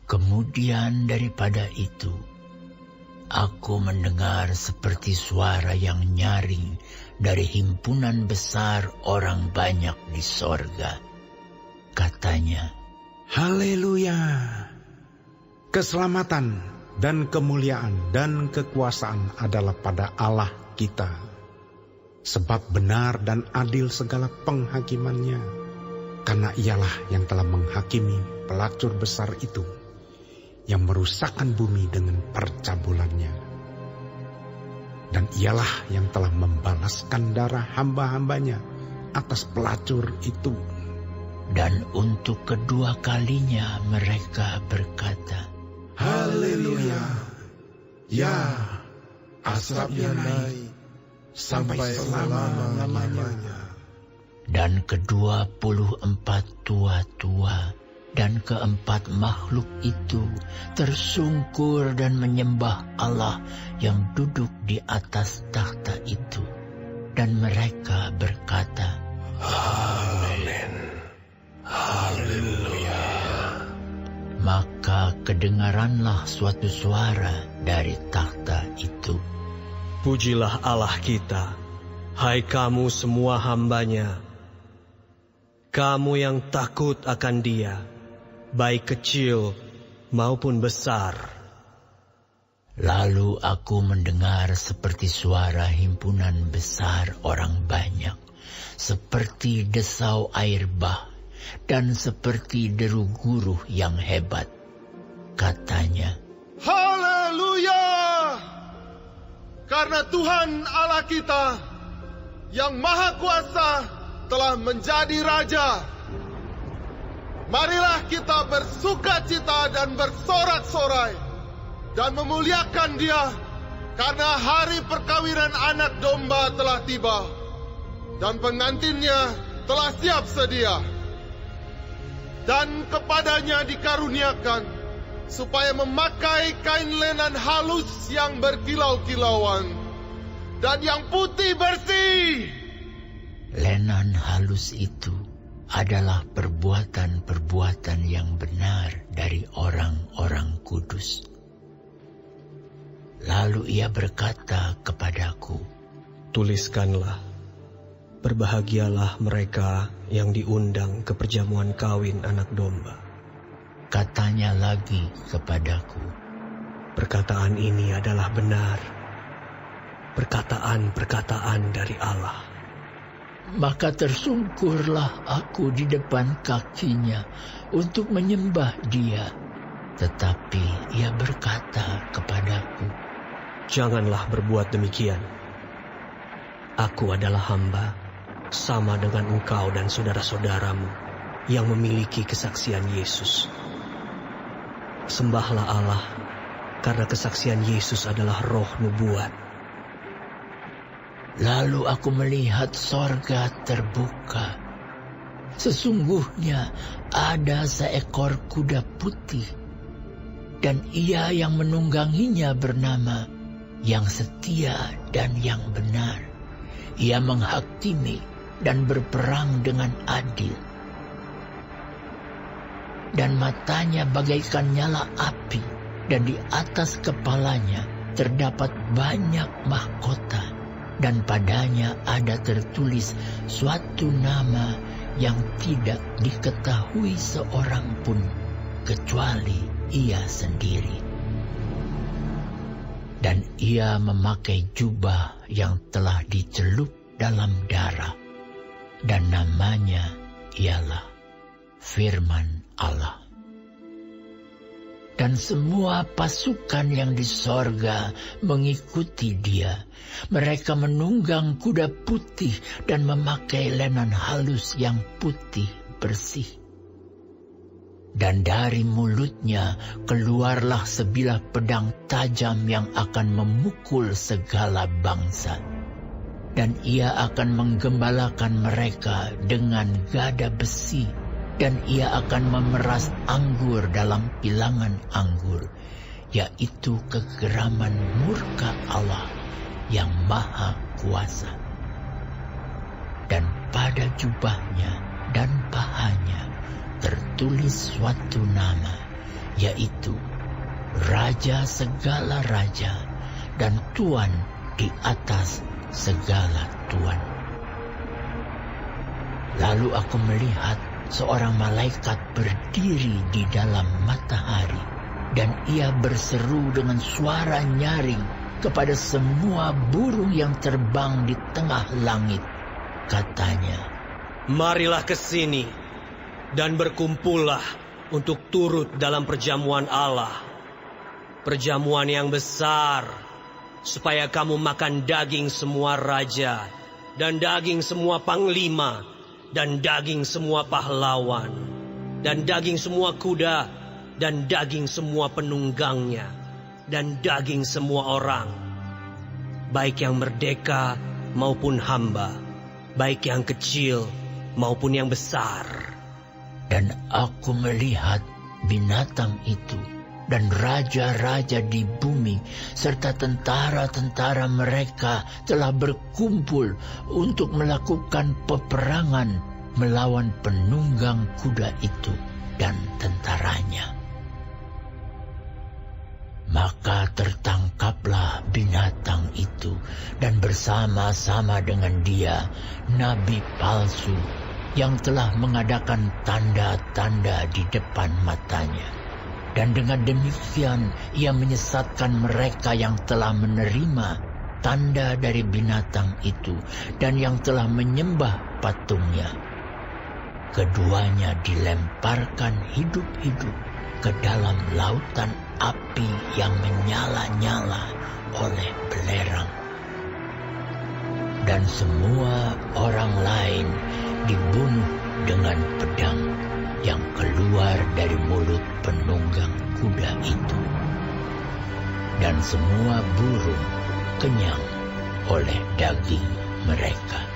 Kemudian daripada itu, aku mendengar seperti suara yang nyaring dari himpunan besar orang banyak di sorga. Katanya, Haleluya! Keselamatan dan kemuliaan dan kekuasaan adalah pada Allah kita. Sebab benar dan adil segala penghakimannya, karena ialah yang telah menghakimi pelacur besar itu, yang merusakkan bumi dengan percabulannya. Dan ialah yang telah membalaskan darah hamba-hambanya atas pelacur itu. dan untuk kedua kalinya mereka berkata, Haleluya! Ya, asapnya naik sampai selama-lamanya. Dan ke-24 tua-tua dan keempat makhluk itu tersungkur dan menyembah Allah yang duduk di atas takhta itu. Dan mereka berkata, Amin. Haleluya. Maka kedengaranlah suatu suara dari takhta itu. Pujilah Allah kita, hai kamu semua hamba-Nya. Kamu yang takut akan Dia, baik kecil maupun besar. Lalu aku mendengar seperti suara himpunan besar orang banyak, seperti desau air bah, dan seperti deru guruh yang hebat. Katanya, Haleluya! Karena Tuhan Allah kita yang Maha Kuasa telah menjadi Raja. Marilah kita bersukacita dan bersorak-sorai dan memuliakan Dia, karena hari perkawinan anak domba telah tiba dan pengantinnya telah siap sedia. Dan kepadanya dikaruniakan supaya memakai kain lenan halus yang berkilau-kilauan dan yang putih bersih. lenan halus itu adalah perbuatan-perbuatan yang benar dari orang-orang kudus. Lalu ia berkata kepadaku, Tuliskanlah, berbahagialah mereka yang diundang ke perjamuan kawin anak domba. katanya lagi kepadaku, Perkataan ini adalah benar, perkataan-perkataan dari Allah. Maka tersungkurlah aku di depan kakinya untuk menyembah Dia. Tetapi ia berkata kepadaku, Janganlah berbuat demikian. Aku adalah hamba, sama dengan engkau dan saudara-saudaramu yang memiliki kesaksian Yesus. Sembahlah Allah, karena kesaksian Yesus adalah roh nubuat. Lalu aku melihat sorga terbuka. Sesungguhnya ada seekor kuda putih, dan ia yang menungganginya bernama Yang Setia dan Yang Benar. Ia menghakimi dan berperang dengan adil. Dan matanya bagaikan nyala api, dan di atas kepalanya terdapat banyak mahkota. Dan padanya ada tertulis suatu nama yang tidak diketahui seorang pun kecuali ia sendiri. Dan ia memakai jubah yang telah dicelup dalam darah, dan namanya ialah Firman Allah. Dan semua pasukan yang di sorga mengikuti Dia. Mereka menunggang kuda putih dan memakai lenan halus yang putih bersih. Dan dari mulutnya keluarlah sebilah pedang tajam yang akan memukul segala bangsa. Dan ia akan menggembalakan mereka dengan gada besi, dan ia akan memeras anggur dalam pilangan anggur, yaitu kegeraman murka Allah yang Maha Kuasa. Dan pada jubahnya dan pahanya tertulis suatu nama yaitu Raja segala raja dan Tuan di atas segala tuan. Lalu aku melihat seorang malaikat berdiri di dalam matahari, dan ia berseru dengan suara nyaring kepada semua burung yang terbang di tengah langit. Katanya, "Marilah ke sini dan berkumpullah untuk turut dalam perjamuan Allah. Perjamuan yang besar, supaya kamu makan daging semua raja, dan daging semua panglima, dan daging semua pahlawan, dan daging semua kuda, dan daging semua penunggangnya, dan daging semua orang, baik yang merdeka maupun hamba, baik yang kecil maupun yang besar." Dan aku melihat binatang itu dan raja-raja di bumi serta tentara-tentara mereka telah berkumpul untuk melakukan peperangan melawan penunggang kuda itu dan tentaranya. Maka tertangkaplah binatang itu, dan bersama-sama dengan dia nabi palsu yang telah mengadakan tanda-tanda di depan matanya. Dan dengan demikian ia menyesatkan mereka yang telah menerima tanda dari binatang itu dan yang telah menyembah patungnya. Keduanya dilemparkan hidup-hidup ke dalam lautan api yang menyala-nyala oleh belerang. Dan semua orang lain dibunuh dengan pedang yang keluar dari mulut penunggang kuda itu. Dan semua burung kenyang oleh daging mereka.